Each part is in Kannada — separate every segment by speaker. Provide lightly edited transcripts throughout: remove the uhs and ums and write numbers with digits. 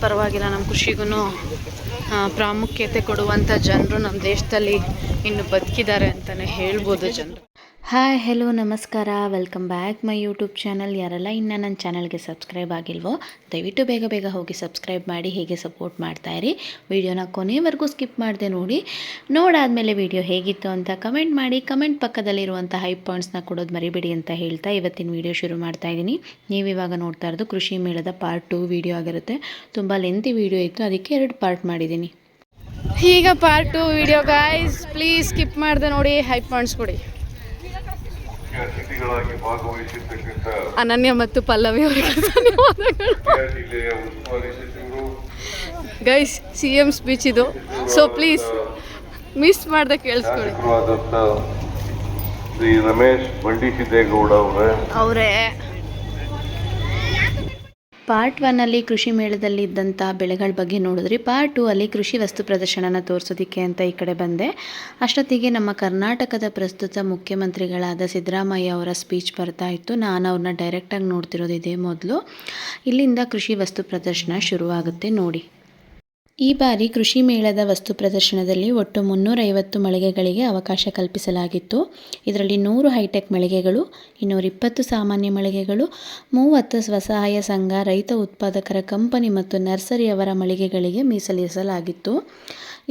Speaker 1: ಪರವಾಗಿಲ್ಲ, ನಮ್ಮ ಕೃಷಿಗೂ ಪ್ರಾಮುಖ್ಯತೆ ಕೊಡುವಂಥ ಜನರು ನಮ್ಮ ದೇಶದಲ್ಲಿ ಇನ್ನು ಬದುಕಿದ್ದಾರೆ ಅಂತಲೇ ಹೇಳ್ಬೋದು ಜನರು. ಹಾಯ್ ಹೆಲೋ ನಮಸ್ಕಾರ, welcome back my YouTube channel. ಯಾರೆಲ್ಲ ಇನ್ನು ನನ್ನ ಚಾನಲ್ಗೆ ಸಬ್ಸ್ಕ್ರೈಬ್ ಆಗಿಲ್ವೋ ದಯವಿಟ್ಟು ಬೇಗ ಹೋಗಿ ಸಬ್ಸ್ಕ್ರೈಬ್ ಮಾಡಿ, ಹೇಗೆ ಸಪೋರ್ಟ್ ಮಾಡ್ತಾಯಿರಿ. ವಿಡಿಯೋನ ಕೊನೆವರೆಗೂ ಸ್ಕಿಪ್ ಮಾಡಿದೆ ನೋಡಾದಮೇಲೆ ವಿಡಿಯೋ ಹೇಗಿತ್ತು ಅಂತ ಕಮೆಂಟ್ ಮಾಡಿ. ಕಮೆಂಟ್ ಪಕ್ಕದಲ್ಲಿರುವಂಥ ಹೈ ಪಾಯಿಂಟ್ಸ್ನ ಕೊಡೋದು ಮರಿಬೇಡಿ ಅಂತ ಹೇಳ್ತಾ ಇವತ್ತಿನ ವಿಡಿಯೋ ಶುರು ಮಾಡ್ತಾ ಇದ್ದೀನಿ. ನೀವಿವಾಗ ನೋಡ್ತಾ ಇರೋದು ಕೃಷಿ ಮೇಳದ ಪಾರ್ಟ್ 2 ವಿಡಿಯೋ ಆಗಿರುತ್ತೆ. ತುಂಬ ಲೆಂತಿ ವಿಡಿಯೋ ಇತ್ತು, ಅದಕ್ಕೆ 2 ಪಾರ್ಟ್ ಮಾಡಿದ್ದೀನಿ. ಈಗ part 2 video guys, please skip ಮಾಡಿದೆ ನೋಡಿ, ಹೈ ಪಾಯಿಂಟ್ಸ್ ಕೊಡಿ. ಅನನ್ಯ ಮತ್ತು ಪಲ್ಲವಿ ಅವರಿಗೆ ಗೈಸ್ CM ಸ್ಪೀಚ್ ಇದು, ಸೊ ಪ್ಲೀಸ್ ಮಿಸ್ ಮಾಡ್ದೆ ಕೇಳಿಸ್ಕೊಳ್ಳಿ.
Speaker 2: ಶ್ರೀ ರಮೇಶ್ ಬಂಡಿಸಿದ್ದೇಗೌಡ ಅವರೇ
Speaker 1: ಪಾರ್ಟ್ 1 ಕೃಷಿ ಮೇಳದಲ್ಲಿ ಇದ್ದಂಥ ಬೆಳೆಗಳ ಬಗ್ಗೆ ನೋಡಿದ್ರಿ. ಪಾರ್ಟ್ 2 ಅಲ್ಲಿ ಕೃಷಿ ವಸ್ತು ಪ್ರದರ್ಶನನ ತೋರಿಸೋದಕ್ಕೆ ಅಂತ ಈ ಕಡೆ ಬಂದೆ. ಅಷ್ಟೊತ್ತಿಗೆ ನಮ್ಮ ಕರ್ನಾಟಕದ ಪ್ರಸ್ತುತ ಮುಖ್ಯಮಂತ್ರಿಗಳಾದ ಸಿದ್ದರಾಮಯ್ಯ ಅವರ ಸ್ಪೀಚ್ ಬರ್ತಾ ಇತ್ತು. ನಾನು ಅವ್ರನ್ನ ಡೈರೆಕ್ಟಾಗಿ ನೋಡ್ತಿರೋದು ಇದೇ ಮೊದಲು. ಇಲ್ಲಿಂದ ಕೃಷಿ ವಸ್ತು ಪ್ರದರ್ಶನ ಶುರುವಾಗುತ್ತೆ ನೋಡಿ. ಈ ಬಾರಿ ಕೃಷಿ ಮೇಳದ ವಸ್ತು ಪ್ರದರ್ಶನದಲ್ಲಿ ಒಟ್ಟು 350 ಮಳಿಗೆಗಳಿಗೆ ಅವಕಾಶ ಕಲ್ಪಿಸಲಾಗಿತ್ತು. ಇದರಲ್ಲಿ 100 ಹೈಟೆಕ್ ಮಳಿಗೆಗಳು, 220 ಸಾಮಾನ್ಯ ಮಳಿಗೆಗಳು, 30 ಸ್ವಸಹಾಯ ಸಂಘ, ರೈತ ಉತ್ಪಾದಕರ ಕಂಪನಿ ಮತ್ತು ನರ್ಸರಿಯವರ ಮಳಿಗೆಗಳಿಗೆ ಮೀಸಲಿರಿಸಲಾಗಿತ್ತು.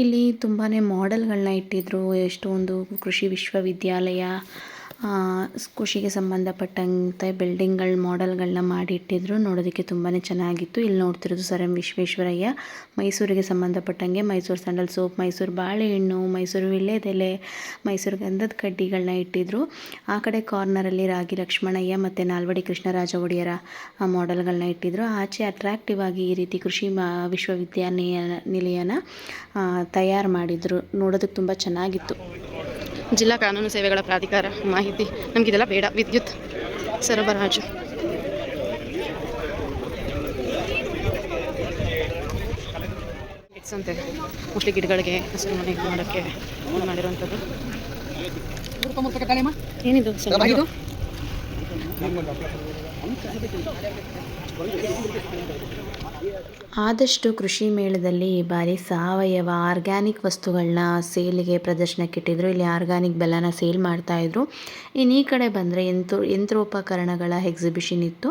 Speaker 1: ಇಲ್ಲಿ ತುಂಬಾ ಮಾಡೆಲ್ಗಳನ್ನ ಇಟ್ಟಿದ್ರು. ಎಷ್ಟೊಂದು ಕೃಷಿ ವಿಶ್ವವಿದ್ಯಾಲಯ, ಕೃಷಿಗೆ ಸಂಬಂಧಪಟ್ಟಂತೆ ಬಿಲ್ಡಿಂಗ್ಗಳ ಮಾಡೆಲ್ಗಳನ್ನ ಮಾಡಿ ಇಟ್ಟಿದ್ರು. ನೋಡೋದಕ್ಕೆ ತುಂಬಾ ಚೆನ್ನಾಗಿತ್ತು. ಇಲ್ಲಿ ನೋಡ್ತಿರೋದು ಸರ್ ಎಂ ವಿಶ್ವೇಶ್ವರಯ್ಯ. ಮೈಸೂರಿಗೆ ಸಂಬಂಧಪಟ್ಟಂಗೆ ಮೈಸೂರು ಸ್ಯಾಂಡಲ್ ಸೋಪ್, ಮೈಸೂರು ಬಾಳೆಹಣ್ಣು, ಮೈಸೂರು ವಿಳ್ಯೆದೆಲೆ, ಮೈಸೂರು ಗಂಧದ ಕಡ್ಡಿಗಳನ್ನ ಇಟ್ಟಿದ್ರು. ಆ ಕಡೆ ಕಾರ್ನರಲ್ಲಿ ರಾಗಿ ಲಕ್ಷ್ಮಣಯ್ಯ ಮತ್ತು ನಾಲ್ವಡಿ ಕೃಷ್ಣರಾಜ ಒಡೆಯರ ಮಾಡೆಲ್ಗಳನ್ನ ಇಟ್ಟಿದ್ರು. ಆಚೆ ಅಟ್ರಾಕ್ಟಿವ್ ಆಗಿ ಈ ರೀತಿ ಕೃಷಿ ವಿಶ್ವವಿದ್ಯಾನಿಲಯನ ತಯಾರು ಮಾಡಿದರು. ನೋಡೋದಕ್ಕೆ ತುಂಬ ಚೆನ್ನಾಗಿತ್ತು. ಜಿಲ್ಲಾ ಕಾನೂನು ಸೇವೆಗಳ ಪ್ರಾಧಿಕಾರ ಮಾಹಿತಿ, ನಮಗಿದೆಲ್ಲ ಬೇಡ. ವಿದ್ಯುತ್ ಸರಬರಾಜು, ಅಂತೆ ಮೋಸ್ಟ್ಲಿ ಗಿಡಗಳಿಗೆ ಹಸಿರು ಮನೆ ಮಾಡೋಕ್ಕೆ ಮಾಡಿರುವಂಥದ್ದು. ಏನಿದು ಇದು? ಆದಷ್ಟು ಕೃಷಿ ಮೇಳದಲ್ಲಿ ಈ ಬಾರಿ ಸಾವಯವ ಆರ್ಗ್ಯಾನಿಕ್ ವಸ್ತುಗಳನ್ನ ಸೇಲಿಗೆ ಪ್ರದರ್ಶನಕ್ಕಿಟ್ಟಿದ್ರು. ಇಲ್ಲಿ ಆರ್ಗ್ಯಾನಿಕ್ ಬೆಲ್ಲನ ಸೇಲ್ ಮಾಡ್ತಾಯಿದ್ರು. ಇನ್ನು ಈ ಕಡೆ ಬಂದರೆ ಯಂತ್ರೋಪಕರಣಗಳ ಎಕ್ಸಿಬಿಷನ್ ಇತ್ತು.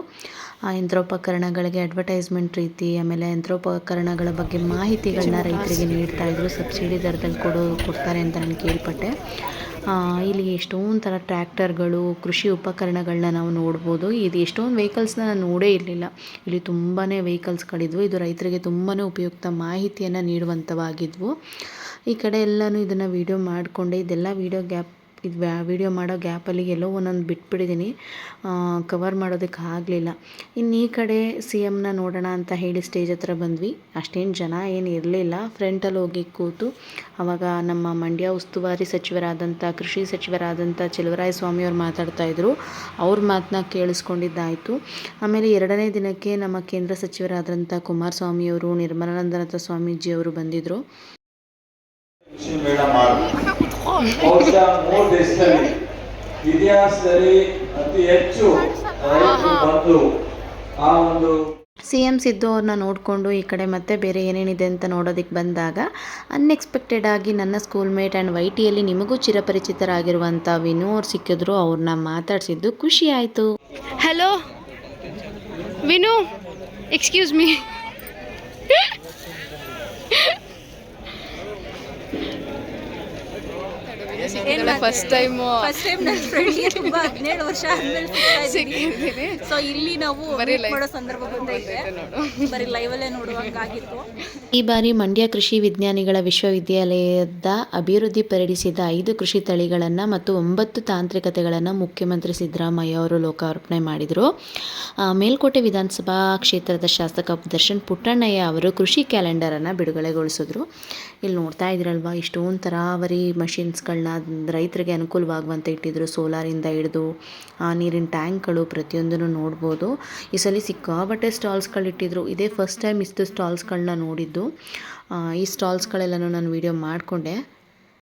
Speaker 1: ಆ ಯಂತ್ರೋಪಕರಣಗಳಿಗೆ ಅಡ್ವರ್ಟೈಸ್ಮೆಂಟ್ ರೀತಿ, ಆಮೇಲೆ ಯಂತ್ರೋಪಕರಣಗಳ ಬಗ್ಗೆ ಮಾಹಿತಿಗಳನ್ನ ರೈತರಿಗೆ ನೀಡ್ತಾಯಿದ್ರು. ಸಬ್ಸಿಡಿ ದರದಲ್ಲಿ ಕೊಡ್ತಾರೆ ಅಂತ ನಾನು ಕೇಳ್ಪಟ್ಟೆ. ಇಲ್ಲಿ ಎಷ್ಟೊಂದು ಥರ ಟ್ರ್ಯಾಕ್ಟರ್ಗಳು, ಕೃಷಿ ಉಪಕರಣಗಳನ್ನ ನಾವು ನೋಡ್ಬೋದು. ಇದು ಎಷ್ಟೊಂದು ವೆಹಿಕಲ್ಸ್ನ ನಾನು ನೋಡೇ ಇರಲಿಲ್ಲ. ಇಲ್ಲಿ ತುಂಬಾ ವೆಹಿಕಲ್ಸ್ಗಳಿದ್ವು. ಇದು ರೈತರಿಗೆ ತುಂಬಾ ಉಪಯುಕ್ತ ಮಾಹಿತಿಯನ್ನು ನೀಡುವಂಥವಾಗಿದ್ವು. ಈ ಕಡೆ ಎಲ್ಲನೂ ಇದನ್ನು ವೀಡಿಯೋ ಮಾಡಿಕೊಂಡೆ. ಇದೆಲ್ಲ ವೀಡಿಯೋ ಮಾಡೋ ಗ್ಯಾಪಲ್ಲಿ ಎಲ್ಲೋ ಒಂದೊಂದು ಬಿಟ್ಬಿಟ್ಟಿದ್ದೀನಿ, ಕವರ್ ಮಾಡೋದಕ್ಕೆ ಆಗಲಿಲ್ಲ. ಇನ್ನು ಈ ಕಡೆ CMನ ನೋಡೋಣ ಅಂತ ಹೇಳಿ ಸ್ಟೇಜ್ ಹತ್ರ ಬಂದ್ವಿ. ಅಷ್ಟೇನು ಜನ ಏನು ಇರಲಿಲ್ಲ. ಫ್ರಂಟಲ್ಲಿ ಹೋಗಿ ಕೂತು ಆವಾಗ ನಮ್ಮ ಮಂಡ್ಯ ಉಸ್ತುವಾರಿ ಸಚಿವರಾದಂಥ, ಕೃಷಿ ಸಚಿವರಾದಂಥ ಚೆಲುವರಾಯಸ್ವಾಮಿಯವ್ರು ಮಾತಾಡ್ತಾಯಿದ್ರು. ಅವ್ರ ಮಾತನ್ನ ಕೇಳಿಸ್ಕೊಂಡಿದ್ದಾಯಿತು. ಆಮೇಲೆ 2ನೇ ದಿನಕ್ಕೆ ನಮ್ಮ ಕೇಂದ್ರ ಸಚಿವರಾದಂಥ ಕುಮಾರಸ್ವಾಮಿಯವರು, ನಿರ್ಮಲಾನಂದನಾಥ ಸ್ವಾಮೀಜಿಯವರು ಬಂದಿದ್ದರು.
Speaker 3: ಬಹುಶಃ 3 ದೇಶದಲ್ಲಿ ಇತಿಹಾಸದಲ್ಲಿ ಅತಿ ಹೆಚ್ಚು ಬಂದು ಆ ಒಂದು
Speaker 1: CM ಸಿದ್ದು ಅವ್ರನ್ನ ನೋಡಿಕೊಂಡು ಈ ಕಡೆ ಮತ್ತೆ ಬೇರೆ ಏನೇನಿದೆ ಅಂತ ನೋಡೋದಕ್ಕೆ ಬಂದಾಗ ಅನ್ಎಕ್ಸ್ಪೆಕ್ಟೆಡ್ ಆಗಿ ನನ್ನ ಸ್ಕೂಲ್ ಮೇಟ್ ಆ್ಯಂಡ್ YTಯಲ್ಲಿ ನಿಮಗೂ ಚಿರಪರಿಚಿತರಾಗಿರುವಂಥ ವಿನು ಅವ್ರು ಸಿಕ್ಕಿದ್ರು. ಅವ್ರನ್ನ ಮಾತಾಡಿಸಿದ್ದು ಖುಷಿ ಆಯಿತು. Hello Vinu, excuse me. First time ನನ್ನ ಫ್ರೆಂಡ್ಗೆ ತುಂಬಾ 17 ವರ್ಷ ಆದ್ಮೇಲೆ ಸಿಕ್ಕಿದ್ದೀನಿ. ಸೊ ಇಲ್ಲಿ ನಾವು ಮಾಡೋ ಸಂದರ್ಭ ಬಂದೈತೆ, ಬರೀ ಲೈವಲ್ಲೇ ನೋಡುವಂಗಾಗಿತ್ತು. ಈ ಬಾರಿ ಮಂಡ್ಯ ಕೃಷಿ ವಿಜ್ಞಾನಿಗಳ ವಿಶ್ವವಿದ್ಯಾಲಯದ ಅಭಿವೃದ್ಧಿಪಡಿಸಿದ 5 ಕೃಷಿ ತಳಿಗಳನ್ನು ಮತ್ತು 9 ತಾಂತ್ರಿಕತೆಗಳನ್ನು ಮುಖ್ಯಮಂತ್ರಿ ಸಿದ್ದರಾಮಯ್ಯ ಅವರು ಲೋಕಾರ್ಪಣೆ ಮಾಡಿದರು. ಮೇಲ್ಕೋಟೆ ವಿಧಾನಸಭಾ ಕ್ಷೇತ್ರದ ಶಾಸಕ ದರ್ಶನ್ ಪುಟ್ಟಣ್ಣಯ್ಯ ಅವರು ಕೃಷಿ ಕ್ಯಾಲೆಂಡರನ್ನು ಬಿಡುಗಡೆಗೊಳಿಸಿದ್ರು. ಇಲ್ಲಿ ನೋಡ್ತಾ ಇದ್ರಲ್ವಾ, ಇಷ್ಟೊಂದು ತರಾವರಿ ಮಷಿನ್ಸ್ಗಳನ್ನ ರೈತರಿಗೆ ಅನುಕೂಲವಾಗುವಂತೆ ಇಟ್ಟಿದ್ರು. ಸೋಲಾರಿಂದ ಹಿಡಿದು ನೀರಿನ ಟ್ಯಾಂಕ್ಗಳು ಪ್ರತಿಯೊಂದನ್ನು ನೋಡ್ಬೋದು. ಈ ಸಲ ಸಿಕ್ಕಾಬಟ್ಟೆ ಸ್ಟಾಲ್ಸ್ಗಳಿಟ್ಟಿದ್ರು. ಇದೇ ಫಸ್ಟ್ ಟೈಮ್ ಇಷ್ಟು ಸ್ಟಾಲ್ಸ್ಗಳನ್ನ ನೋಡಿದ್ದು. ಈ ಸ್ಟಾಲ್ಸ್ಗಳೆಲ್ಲನೂ ನಾನು ವೀಡಿಯೋ ಮಾಡಿಕೊಂಡೆ.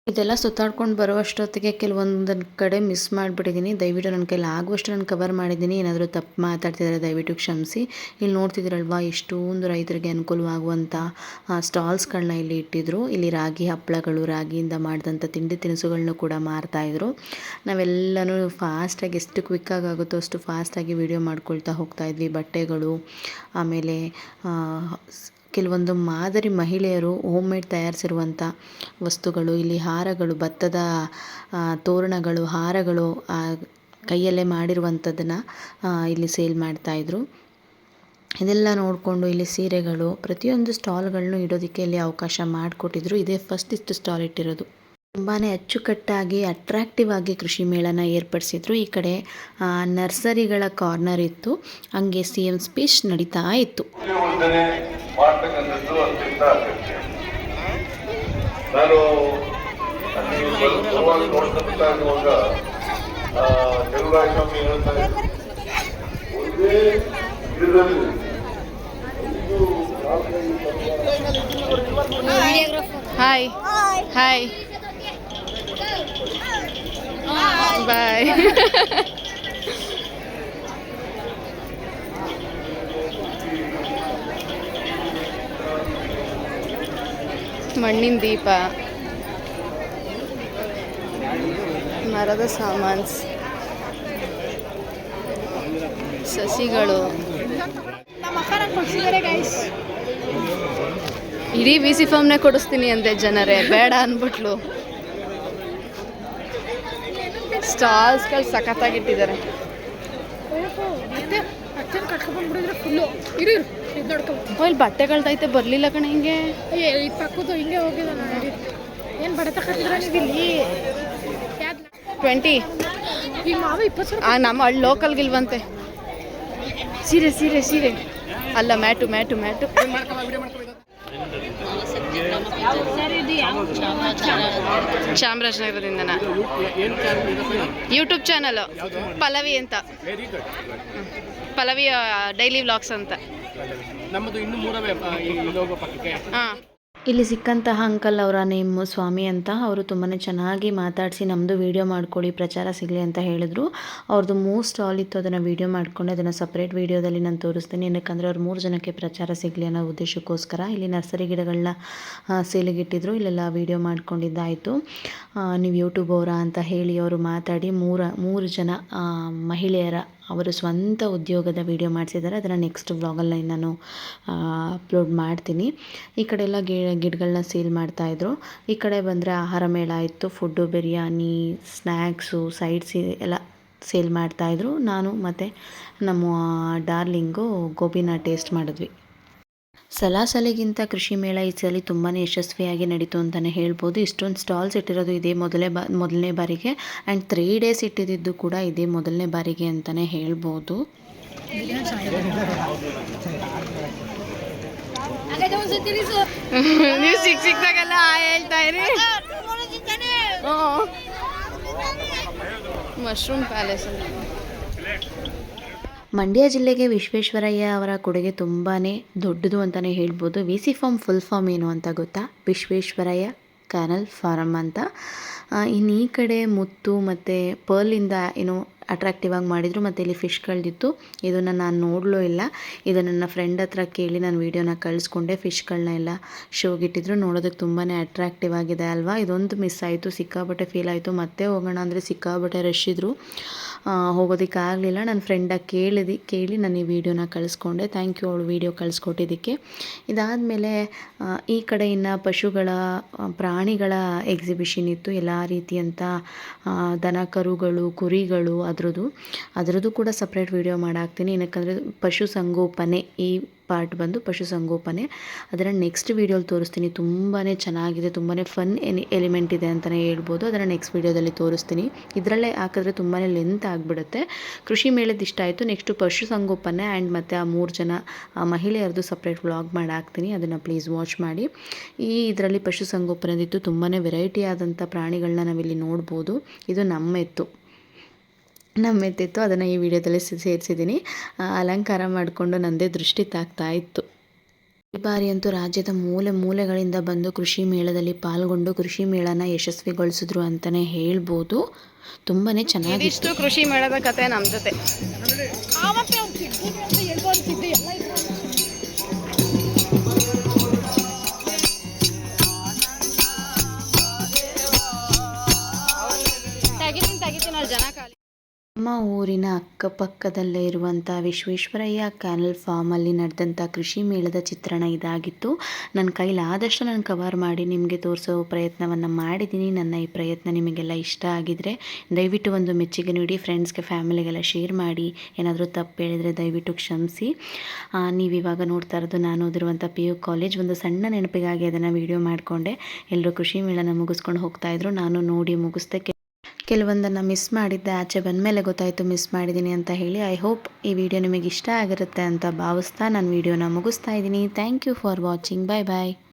Speaker 1: ಇದೆಲ್ಲ ಸುತ್ತಾಡ್ಕೊಂಡು ಬರುವಷ್ಟೊತ್ತಿಗೆ ಕೆಲವೊಂದು ಕಡೆ ಮಿಸ್ ಮಾಡಿಬಿಟ್ಟಿದ್ದೀನಿ. ದಯವಿಟ್ಟು ನನ್ನ ಕೈಲಿ ಆಗುವಷ್ಟು ನಾನು ಕವರ್ ಮಾಡಿದ್ದೀನಿ. ಏನಾದರೂ ತಪ್ಪು ಮಾತಾಡ್ತಿದ್ದಾರೆ ದಯವಿಟ್ಟು ಕ್ಷಮಿಸಿ. ಇಲ್ಲಿ ನೋಡ್ತಿದ್ದೀರಲ್ವಾ ಎಷ್ಟೊಂದು ರೈತರಿಗೆ ಅನುಕೂಲವಾಗುವಂಥ ಸ್ಟಾಲ್ಸ್ಗಳನ್ನ ಇಲ್ಲಿ ಇಟ್ಟಿದ್ರು. ಇಲ್ಲಿ ರಾಗಿ ಹಪ್ಪಳಗಳು, ರಾಗಿಯಿಂದ ಮಾಡಿದಂಥ ತಿಂಡಿ ತಿನಿಸುಗಳನ್ನೂ ಕೂಡ ಮಾರ್ತಾಯಿದ್ರು. ನಾವೆಲ್ಲನೂ ಫಾಸ್ಟಾಗಿ ಎಷ್ಟು ಕ್ವಿಕ್ಕಾಗಿ ಆಗುತ್ತೋ ಅಷ್ಟು ಫಾಸ್ಟಾಗಿ ವೀಡಿಯೋ ಮಾಡ್ಕೊಳ್ತಾ ಹೋಗ್ತಾಯಿದ್ವಿ. ಬಟ್ಟೆಗಳು, ಆಮೇಲೆ ಕೆಲವೊಂದು ಮಾದರಿ ಮಹಿಳೆಯರು ಹೋಮ್ ಮೇಡ್ ತಯಾರಿಸಿರುವಂಥ ವಸ್ತುಗಳು, ಇಲ್ಲಿ ಹಾರಗಳು, ಭತ್ತದ ತೋರಣಗಳು, ಹಾರಗಳು ಕೈಯಲ್ಲೇ ಮಾಡಿರುವಂಥದ್ದನ್ನು ಇಲ್ಲಿ ಸೇಲ್ ಮಾಡ್ತಾಯಿದ್ರು. ಇದೆಲ್ಲ ನೋಡಿಕೊಂಡು ಇಲ್ಲಿ ಸೀರೆಗಳು, ಪ್ರತಿಯೊಂದು ಸ್ಟಾಲ್ಗಳನ್ನು ಇಡೋದಕ್ಕೆ ಇಲ್ಲಿ ಅವಕಾಶ ಮಾಡಿಕೊಟ್ಟಿದ್ರು. ಇದೇ ಫಸ್ಟ್ ಇಷ್ಟು ಸ್ಟಾಲ್ ಇಟ್ಟಿರೋದು. ತುಂಬಾ ಅಚ್ಚುಕಟ್ಟಾಗಿ ಅಟ್ರಾಕ್ಟಿವ್ ಆಗಿ ಕೃಷಿ ಮೇಳನ ಏರ್ಪಡಿಸಿದ್ರು. ಈ ಕಡೆ ನರ್ಸರಿಗಳ ಕಾರ್ನರ್ ಇತ್ತು, ಹಂಗೆ CM ಸ್ಪೀಚ್ ನಡೀತಾ ಇತ್ತು.
Speaker 2: ಮಾಡ್ತಕ್ಕಂಥದ್ದು ಅತ್ಯಂತ ಅಗತ್ಯ. ನಾನು ನೋಡ್ತಾ ಇರುವಾಗ ಸ್ವಾಮಿ ಹೇಳ್ತಾರೆ, ಒಂದೇ ಗಿಡದಲ್ಲಿ
Speaker 1: ಹಾಯ್ ಹಾಯ್ ಬಾಯ್. ಮಣ್ಣಿನ ದೀಪ, ಮರದ ಸಾಮಾನ್ಸ್, ಸಸಿಗಳು, ಇಡೀ VC ಫಾರ್ಮ್ನೇ ಕೊಡಿಸ್ತೀನಿ ಅಂದೆ ಜನರೇ, ಬೇಡ ಅಂದ್ಬಿಟ್ಲು. ಸ್ಟಾಲ್ಸ್ಗಳು ಸಖತ್ತಾಗಿಟ್ಟಿದ್ದಾರೆ. ಇಲ್ಲಿ ಬಟ್ಟೆಗಳ್ದೈತೆ ಬರಲಿಲ್ಲ ಕಣ. ಹಿಂಗೆ
Speaker 4: ಪಕ್ಕದ್ದು ಹಿಂಗೆ ಹೋಗಿದ ಏನು ಬಡ ತಗೊಂಡಿಲ್ಲಿ
Speaker 1: 20
Speaker 4: ಈಗ ಮಾವ 20 ಸಾವಿರ.
Speaker 1: ನಮ್ಮ ಹಳ್ಳಿ ಲೋಕಲ್ಗಿಲ್ವಂತೆ. ಸೀರೆ ಸೀರೆ ಸೀರೆ ಅಲ್ಲ, ಮ್ಯಾಟು ಮ್ಯಾಟು ಮ್ಯಾಟು. ಚಾಮರಾಜನಗರದಿಂದನಾ? ಯೂಟ್ಯೂಬ್ ಚಾನಲ್ ಪಲ್ಲವಿ ಅಂತ, ಪಲ್ಲವಿ ಡೈಲಿ ವ್ಲಾಗ್ಸ್ ಅಂತ. ಹಾಂ, ಇಲ್ಲಿ ಸಿಕ್ಕಂತಹ ಅಂಕಲ್ ಅವರ ನೇಮ್ ಸ್ವಾಮಿ ಅಂತ. ಅವರು ತುಂಬಾ ಚೆನ್ನಾಗಿ ಮಾತಾಡಿಸಿ ನಮ್ಮದು ವೀಡಿಯೋ ಮಾಡ್ಕೊಳ್ಳಿ, ಪ್ರಚಾರ ಸಿಗಲಿ ಅಂತ ಹೇಳಿದ್ರು. ಅವ್ರದ್ದು 3 ಸ್ಟಾಲ್ ಇತ್ತು, ಅದನ್ನು ವೀಡಿಯೋ ಮಾಡ್ಕೊಂಡು ಅದನ್ನು ಸಪ್ರೇಟ್ ವೀಡಿಯೋದಲ್ಲಿ ನಾನು ತೋರಿಸ್ತೀನಿ. ಏನಕ್ಕಂದರೆ ಅವ್ರು 3 ಜನಕ್ಕೆ ಪ್ರಚಾರ ಸಿಗಲಿ ಅನ್ನೋ ಉದ್ದೇಶಕ್ಕೋಸ್ಕರ. ಇಲ್ಲಿ ನರ್ಸರಿ ಗಿಡಗಳನ್ನ ಸೇಲಿಗಿಟ್ಟಿದ್ರು. ಇಲ್ಲೆಲ್ಲ ವೀಡಿಯೋ ಮಾಡ್ಕೊಂಡಿದ್ದಾಯಿತು. ನೀವು ಯೂಟ್ಯೂಬ್ ಅವರ ಅಂತ ಹೇಳಿ ಅವರು ಮಾತಾಡಿ 3 ಜನ ಮಹಿಳೆಯರ ಅವರು ಸ್ವಂತ ಉದ್ಯೋಗದ ವೀಡಿಯೋ ಮಾಡಿಸಿದ್ದಾರೆ. ಅದನ್ನು ನೆಕ್ಸ್ಟ್ ವ್ಲಾಗಲ್ಲಿ ನಾನು ಅಪ್ಲೋಡ್ ಮಾಡ್ತೀನಿ. ಈ ಕಡೆ ಎಲ್ಲ ಗಿಡಗಳನ್ನ ಸೇಲ್ ಮಾಡ್ತಾಯಿದ್ರು. ಈ ಕಡೆ ಬಂದರೆ ಆಹಾರ ಮೇಳ ಇತ್ತು. ಫುಡ್ಡು, ಬಿರಿಯಾನಿ, ಸ್ನ್ಯಾಕ್ಸು, ಸೈಡ್ಸ್ ಎಲ್ಲ ಸೇಲ್ ಮಾಡ್ತಾಯಿದ್ರು. ನಾನು ಮತ್ತು ನಮ್ಮ ಡಾರ್ಲಿಂಗು ಗೋಬಿನ ಟೇಸ್ಟ್ ಮಾಡಿದ್ವಿ. ಸಲಾಸಲಿಗಿಂತ ಕೃಷಿ ಮೇಳ ಈ ಸಲ ತುಂಬಾ ಯಶಸ್ವಿಯಾಗಿ ನಡೀತು ಅಂತಲೇ ಹೇಳ್ಬೋದು. ಇಷ್ಟೊಂದು ಸ್ಟಾಲ್ಸ್ ಇಟ್ಟಿರೋದು ಇದೇ ಮೊದಲನೇ ಬಾರಿಗೆ, ಆ್ಯಂಡ್ 3 days ಇಟ್ಟಿದ್ದು ಕೂಡ ಇದೇ ಮೊದಲನೇ ಬಾರಿಗೆ ಅಂತಲೇ ಹೇಳ್ಬೋದು. ನೀವು ಸಿಕ್ಕಾಗೆಲ್ಲ ಹೇಳ್ತಾ ಇರಿ. Mushroom palace. ಮಂಡ್ಯ ಜಿಲ್ಲೆಗೆ ವಿಶ್ವೇಶ್ವರಯ್ಯ ಅವರ ಕೊಡುಗೆ ತುಂಬಾ ದೊಡ್ಡದು ಅಂತಲೇ ಹೇಳ್ಬೋದು. VC ಫಾರ್ಮ್ ಫುಲ್ ಫಾರ್ಮ್ ಏನು ಅಂತ ಗೊತ್ತಾ? ವಿಶ್ವೇಶ್ವರಯ್ಯ ಕ್ಯಾನಲ್ ಫಾರ್ಮ್ ಅಂತ. ಇನ್ನು ಈ ಕಡೆ ಮುತ್ತು ಮತ್ತು ಪರ್ಲಿಂದ ಏನೋ ಅಟ್ರಾಕ್ಟಿವ್ ಆಗಿ ಮಾಡಿದರು. ಮತ್ತು ಇಲ್ಲಿ ಫಿಶ್ಗಳದಿತ್ತು. ಇದನ್ನು ನಾನು ನೋಡಲೂ ಇಲ್ಲ. ಇದು ನನ್ನ ಫ್ರೆಂಡ್ ಹತ್ರ ಕೇಳಿ ನಾನು ವೀಡಿಯೋನ ಕಳಿಸ್ಕೊಂಡೆ. ಫಿಶ್ಗಳನ್ನ ಎಲ್ಲ ಶೋಗಿಟ್ಟಿದ್ರು. ನೋಡೋದಕ್ಕೆ ತುಂಬಾ ಅಟ್ರಾಕ್ಟಿವ್ ಆಗಿದೆ ಅಲ್ವಾ? ಇದೊಂದು ಮಿಸ್ ಆಯಿತು, ಸಿಕ್ಕಾಬಟ್ಟೆ ಫೀಲ್ ಆಯಿತು. ಮತ್ತೆ ಹೋಗೋಣ ಅಂದರೆ ಸಿಕ್ಕಾಬಟ್ಟೆ ರಶ್ ಇದ್ದರು, ಹೋಗೋದಕ್ಕಾಗಲಿಲ್ಲ. ನನ್ನ ಫ್ರೆಂಡಾಗಿ ಕೇಳಿ ನಾನು ಈ ವಿಡಿಯೋನ ಕಳಿಸ್ಕೊಂಡೆ. ಥ್ಯಾಂಕ್ ಯು ಅವಳು ವೀಡಿಯೋ ಕಳಿಸ್ಕೊಟ್ಟಿದ್ದಕ್ಕೆ. ಇದಾದಮೇಲೆ ಈ ಕಡೆ ಇನ್ನು ಪ್ರಾಣಿಗಳ ಎಕ್ಸಿಬಿಷನ್ ಇತ್ತು. ಎಲ್ಲ ರೀತಿಯಂಥ ದನ ಕರುಗಳು, ಕುರಿಗಳು, ಅದರದ್ದು ಕೂಡ ಸಪ್ರೇಟ್ ವೀಡಿಯೋ ಮಾಡಾಕ್ತೀನಿ. ಏನಕ್ಕಂದರೆ ಪಶುಸಂಗೋಪನೆ, ಈ ಪಾರ್ಟ್ ಬಂದು ಪಶುಸಂಗೋಪನೆ, ಅದನ್ನು ನೆಕ್ಸ್ಟ್ ವೀಡಿಯೋಲಿ ತೋರಿಸ್ತೀನಿ. ತುಂಬಾ ಚೆನ್ನಾಗಿದೆ, ತುಂಬಾ ಫನ್ ಎಲಿಮೆಂಟ್ ಇದೆ ಅಂತಲೇ ಹೇಳ್ಬೋದು. ಅದನ್ನು ನೆಕ್ಸ್ಟ್ ವೀಡಿಯೋದಲ್ಲಿ ತೋರಿಸ್ತೀನಿ. ಇದರಲ್ಲೇ ಹಾಕಿದ್ರೆ ತುಂಬಾ ಲೆಂತ್ ಆಗಿಬಿಡುತ್ತೆ. ಕೃಷಿ ಮೇಳದ ಇಷ್ಟ ಆಯಿತು. ನೆಕ್ಸ್ಟು ಪಶುಸಂಗೋಪನೆ ಆ್ಯಂಡ್ ಮತ್ತು ಆ 3 ಜನ ಮಹಿಳೆಯರದು ಸಪ್ರೇಟ್ ವ್ಲಾಗ್ ಮಾಡಾಕ್ತೀನಿ. ಅದನ್ನು ಪ್ಲೀಸ್ ವಾಚ್ ಮಾಡಿ. ಇದರಲ್ಲಿ ಪಶುಸಂಗೋಪನೆದಿತ್ತು. ತುಂಬಾ ವೆರೈಟಿ ಆದಂಥ ಪ್ರಾಣಿಗಳನ್ನ ನಾವಿಲ್ಲಿ ನೋಡ್ಬೋದು. ಇದು ನಮ್ಮೆತ್ತಿತ್ತು. ಅದನ್ನು ಈ ವಿಡಿಯೋದಲ್ಲಿ ಸೇರಿಸಿದ್ದೀನಿ. ಅಲಂಕಾರ ಮಾಡಿಕೊಂಡು ನನ್ನದೇ ದೃಷ್ಟಿ ತಾಗ್ತಾ ಇತ್ತು. ಈ ಬಾರಿ ಅಂತೂ ರಾಜ್ಯದ ಮೂಲೆ ಮೂಲೆಗಳಿಂದ ಬಂದು ಕೃಷಿ ಮೇಳದಲ್ಲಿ ಪಾಲ್ಗೊಂಡು ಕೃಷಿ ಮೇಳನ ಯಶಸ್ವಿಗೊಳಿಸಿದ್ರು ಅಂತಲೇ ಹೇಳ್ಬೋದು. ತುಂಬಾ ಚೆನ್ನಾಗಿತ್ತು.
Speaker 5: ಇದಿಷ್ಟು ಕೃಷಿ ಮೇಳದ ಕತೆ ನಮ್ಮ ಜೊತೆ.
Speaker 4: ಆವತ್ತೇ ಅವ್ನು ಸಿಗ್ಬೋದು ಅಂತ ಹೇಳ್ಬೋ ಅಂತಿದ್ದೆ ಎಲ್ಲ ಇದ್ರು.
Speaker 5: ತೆಗಿತೀನಿ ಅಲ್ಲಿ ಜನ ಖಾಲಿ.
Speaker 1: ನಮ್ಮ ಊರಿನ ಅಕ್ಕಪಕ್ಕದಲ್ಲೇ ಇರುವಂಥ ವಿಶ್ವೇಶ್ವರಯ್ಯ ಕ್ಯಾನಲ್ ಫಾರ್ಮಲ್ಲಿ ನಡೆದಂಥ ಕೃಷಿ ಮೇಳದ ಚಿತ್ರಣ ಇದಾಗಿತ್ತು. ನನ್ನ ಕೈಲಾದಷ್ಟು ನಾನು ಕವರ್ ಮಾಡಿ ನಿಮಗೆ ತೋರಿಸೋ ಪ್ರಯತ್ನವನ್ನು ಮಾಡಿದ್ದೀನಿ. ನನ್ನ ಈ ಪ್ರಯತ್ನ ನಿಮಗೆಲ್ಲ ಇಷ್ಟ ಆಗಿದರೆ ದಯವಿಟ್ಟು ಒಂದು ಮೆಚ್ಚುಗೆ ನೀಡಿ, ಫ್ರೆಂಡ್ಸ್ಗೆ ಫ್ಯಾಮಿಲಿಗೆಲ್ಲ ಶೇರ್ ಮಾಡಿ. ಏನಾದರೂ ತಪ್ಪು ಹೇಳಿದರೆ ದಯವಿಟ್ಟು ಕ್ಷಮಿಸಿ. ನೀವಿವಾಗ ನೋಡ್ತಾ ಇರೋದು ನಾನು ಓದಿರುವಂಥ PU ಕಾಲೇಜ್. ಒಂದು ಸಣ್ಣ ನೆನಪಿಗಾಗಿ ಅದನ್ನು ವಿಡಿಯೋ ಮಾಡಿಕೊಂಡೆ. ಎಲ್ಲರೂ ಕೃಷಿ ಮೇಳನ ಮುಗಿಸ್ಕೊಂಡು ಹೋಗ್ತಾಯಿದ್ರು. ನಾನು ನೋಡಿ ಮುಗಿಸ್ದೆ. ಕೆಲವೊಂದನ್ನು ಮಿಸ್ ಮಾಡಿದ್ದೆ, ಆಚೆ ಬಂದಮೇಲೆ ಗೊತ್ತಾಯಿತು ಮಿಸ್ ಮಾಡಿದ್ದೀನಿ ಅಂತ ಹೇಳಿ. ಐ ಹೋಪ್ ಈ ವಿಡಿಯೋ ನಿಮಗೆ ಇಷ್ಟ ಆಗಿರುತ್ತೆ ಅಂತ ಭಾವಿಸ್ತಾ ನಾನು ವಿಡಿಯೋನ ಮುಗಿಸ್ತಾ ಇದ್ದೀನಿ. Thank you for watching. Bye bye.